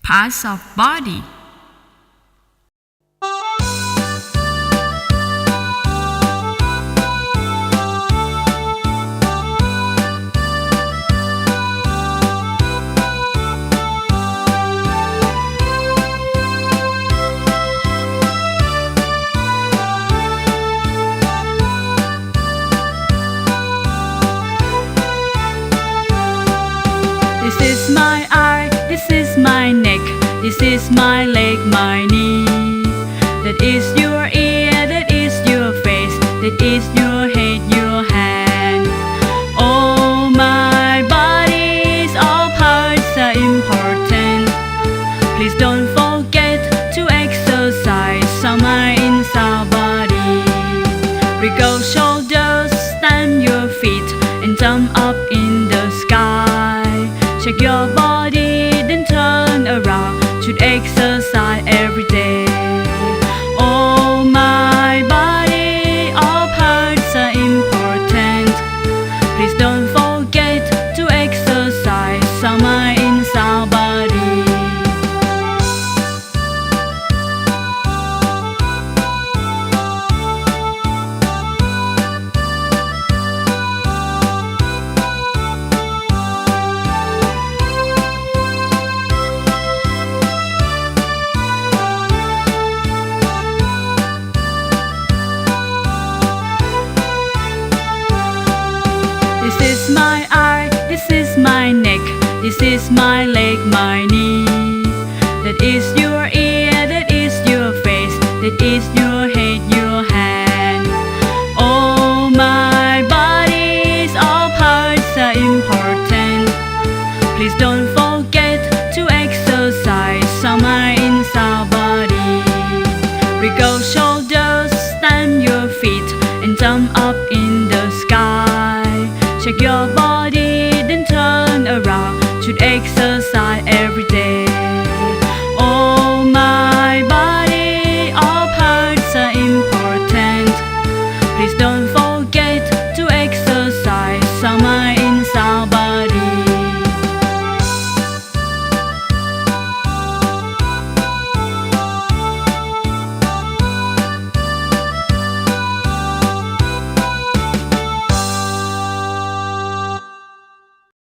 Parts of body. This is my eye, this is my neck, this is my leg, my knee. That is your ear, that is your face, that is your head, your hand. Oh, my body's all parts are important. Please don't forget to exercise some mind inside body. Wriggle shoulders, stand your feet, and jump up in the sky. Check your body, then turn around. Should exercise every day. Oh, my body, all parts are important. Please don't forget to exercise some mind inside body. This is my eye, this is my neck, this is my leg, my knee. That is your ear, that is your face, that is your head, your hand. Oh, my body's all parts are important. Please don't forget to exercise some mind inside body. Wriggle shoulders, stand your feet, and jump up in the sky. Check your body.